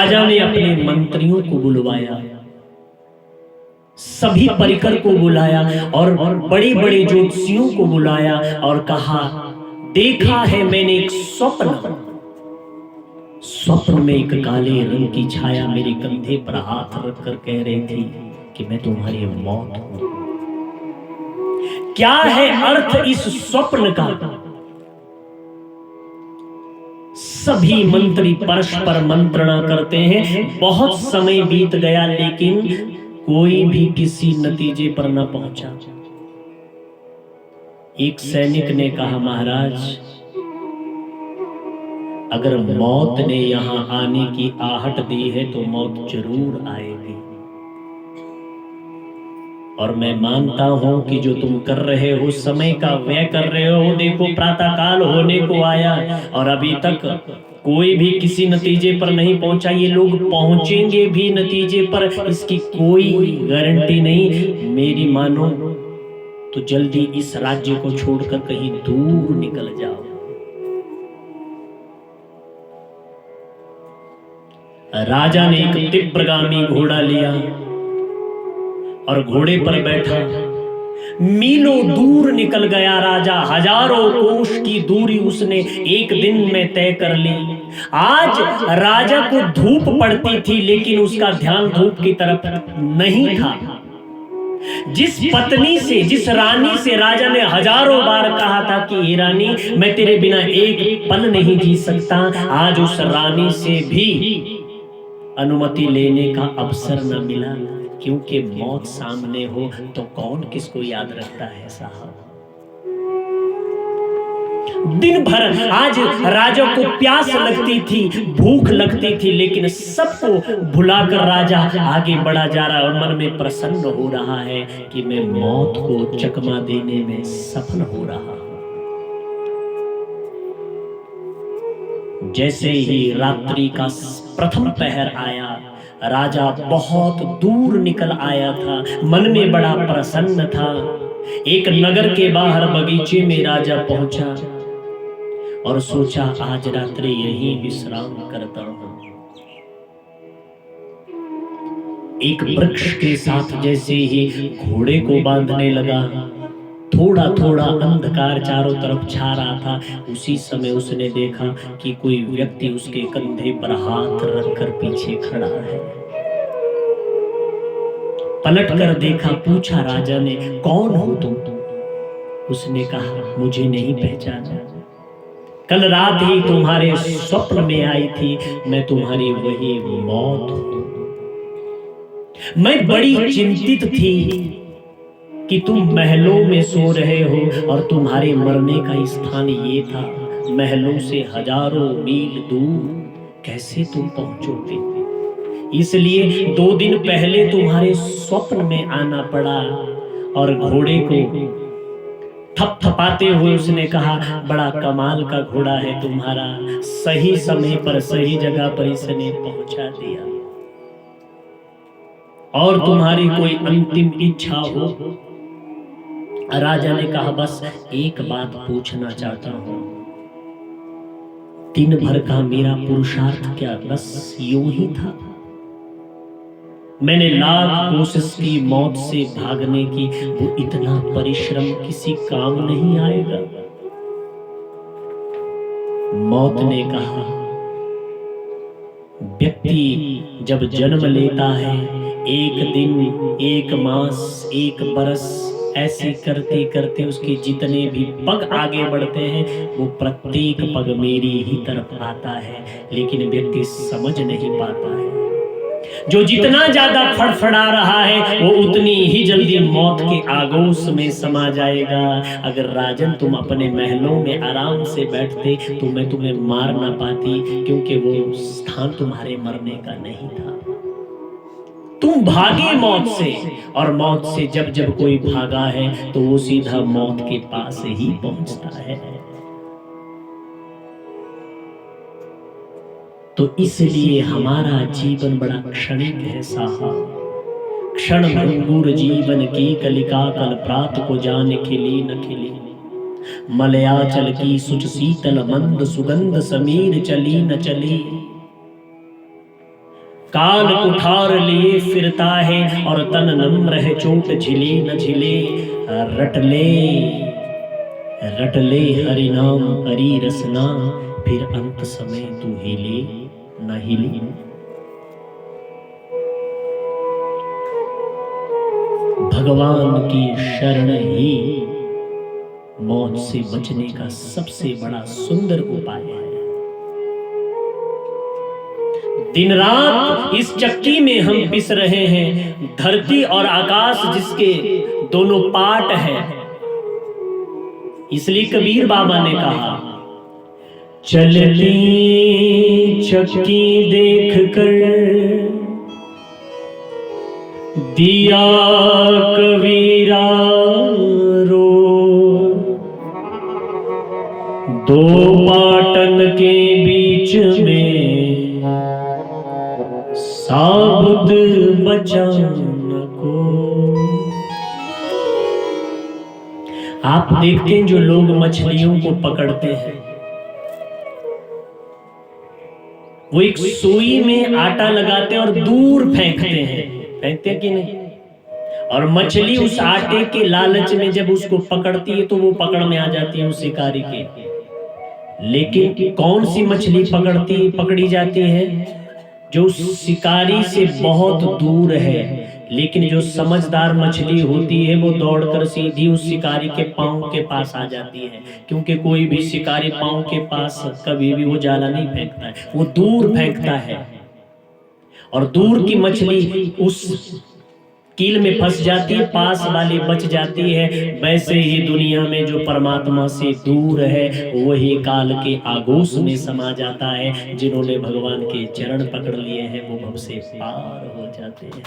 राजा ने अपने मंत्रियों को बुलवाया, सभी परिकर को बुलाया और बड़े बड़े ज्योतिषियों को बुलाया और कहा, देखा है मैंने एक स्वप्न। स्वप्न में एक काले रंग की छाया मेरे कंधे पर हाथ रखकर कह रही थी कि मैं तुम्हारी मौत हूं। क्या है अर्थ इस स्वप्न का? सभी मंत्री परस्पर मंत्रणा करते हैं। बहुत समय बीत गया लेकिन कोई भी किसी नतीजे पर न पहुंचा। एक सैनिक ने कहा, महाराज, अगर मौत ने यहां आने की आहट दी है तो मौत जरूर आएगी। और मैं मानता हूं कि जो तुम कर रहे हो, समय का व्यय कर रहे हो। देखो प्रातः काल होने को आया और अभी तक कोई भी किसी नतीजे पर नहीं पहुंचा। ये लोग पहुंचेंगे भी नतीजे पर, इसकी कोई गारंटी नहीं। मेरी मानो तो जल्दी इस राज्य को छोड़कर कहीं दूर निकल जाओ। राजा ने एक तीव्रगामी घोड़ा लिया और घोड़े पर बैठा मीलों दूर निकल गया। राजा हजारों कोस की दूरी उसने एक दिन में तय कर ली। आज राजा को धूप पड़ती थी लेकिन उसका ध्यान धूप की तरफ नहीं था। जिस पत्नी से, जिस रानी से राजा ने हजारों बार कहा था कि हे रानी, मैं तेरे बिना एक पल नहीं जी सकता, आज उस रानी से भी अनुमति लेने का अवसर न मिला। क्योंकि मौत सामने हो तो कौन किसको याद रखता है साहब। दिन भर आज राजा को प्यास लगती थी, भूख लगती थी, लेकिन सबको भुलाकर राजा आगे बढ़ा जा रहा है और मन में प्रसन्न हो रहा है कि मैं मौत को चकमा देने में सफल हो रहा हूं। जैसे ही रात्रि का प्रथम पहर आया, राजा बहुत दूर निकल आया था, मन में बड़ा प्रसन्न था। एक नगर के बाहर बगीचे में राजा पहुंचा और सोचा, आज रात्रि यहीं विश्राम करता हूं। एक वृक्ष के साथ जैसे ही घोड़े को बांधने लगा, थोड़ा थोड़ा अंधकार चारों तरफ छा रहा था। उसी समय उसने देखा कि कोई व्यक्ति उसके कंधे पर हाथ रखकर पीछे खड़ा है। पलट कर देखा, पूछा राजा ने, कौन हो तुम? उसने कहा, मुझे नहीं पहचाना। कल रात ही तुम्हारे स्वप्न में आई थी, मैं तुम्हारी वही मौत हूं। मैं बड़ी चिंतित थी कि तुम महलों में सो रहे हो और तुम्हारे मरने का स्थान ये था। महलों से हजारों मील दूर कैसे तुम पहुंचोगे? इसलिए 2 दिन पहले तुम्हारे स्वप्न में आना पड़ा। और घोड़े को थपथपाते हुए उसने कहा, बड़ा कमाल का घोड़ा है तुम्हारा, सही समय पर सही जगह पर इसने पहुंचा दिया। और तुम्हारी कोई अंतिम इच्छा हो? राजा ने कहा, बस एक बात पूछना चाहता हूं। दिन भर का मेरा पुरुषार्थ क्या बस यूं ही था? मैंने लाख कोशिश की मौत से भागने की, वो इतना परिश्रम किसी काम नहीं आएगा। मौत ने कहा, व्यक्ति जब जन्म लेता है, एक दिन, एक मास, एक बरस, ऐसे करते करते उसके जितने भी पग आगे बढ़ते हैं, वो प्रत्येक पग मेरी ही तरफ आता है। लेकिन व्यक्ति समझ नहीं पाता है। जो जितना ज्यादा फड़फड़ा रहा है वो उतनी ही जल्दी मौत के आगोश में समा जाएगा। अगर राजन तुम अपने महलों में आराम से बैठते तो मैं तुम्हें मार ना पाती, क्योंकि वो स्थान तुम्हारे मरने का नहीं था। तुम भागे मौत से, और मौत से जब जब कोई भागा है तो वो सीधा मौत के पास ही पहुंचता है। तो इसलिए हमारा जीवन बड़ा क्षणिक है साहब। क्षण भंगुर जीवन की कलिका, कल प्रात को जान खिली न खिली। मलयाचल की सुच शीतल मंद सुगंध, समीर चली न चली। काल कुठार लिए फिरता है और तन नम्र है, चोट झिले न झिले। रट ले हरि नाम हरि रसना, फिर अंत समय तू हिले न हिले। भगवान की शरण ही मौत से बचने का सबसे बड़ा सुंदर उपाय है। दिन रात इस चक्की में हम पिस रहे हैं, धरती और आकाश जिसके दोनों पार्ट हैं। इसलिए कबीर बाबा ने कहा, चलती चक्की देख कर दिया कबीरा रो, दो पाटन के बीच में साबुद बचा न को। आप देखते हैं जो लोग मछलियों को पकड़ते हैं, वो एक सुई में आटा लगाते हैं और दूर फेंकते हैं कि नहीं? और मछली उस आटे के लालच में जब उसको पकड़ती है तो वो पकड़ में आ जाती है उस शिकारी के। लेकिन कौन सी मछली पकड़ी जाती है? जो शिकारी से बहुत दूर है। लेकिन जो समझदार मछली होती है वो दौड़कर सीधी उस शिकारी के पांव के पास आ जाती है, क्योंकि कोई भी शिकारी पांव के पास कभी भी वो जाला नहीं फेंकता है, वो दूर फेंकता है। और दूर की मछली उस कील में फंस जाती है, पास वाली बच जाती है। वैसे ही दुनिया में जो परमात्मा से दूर है वही काल के आगोश में समा जाता है। जिन्होंने भगवान के चरण पकड़ लिए हैं वो भव से पार हो जाते हैं।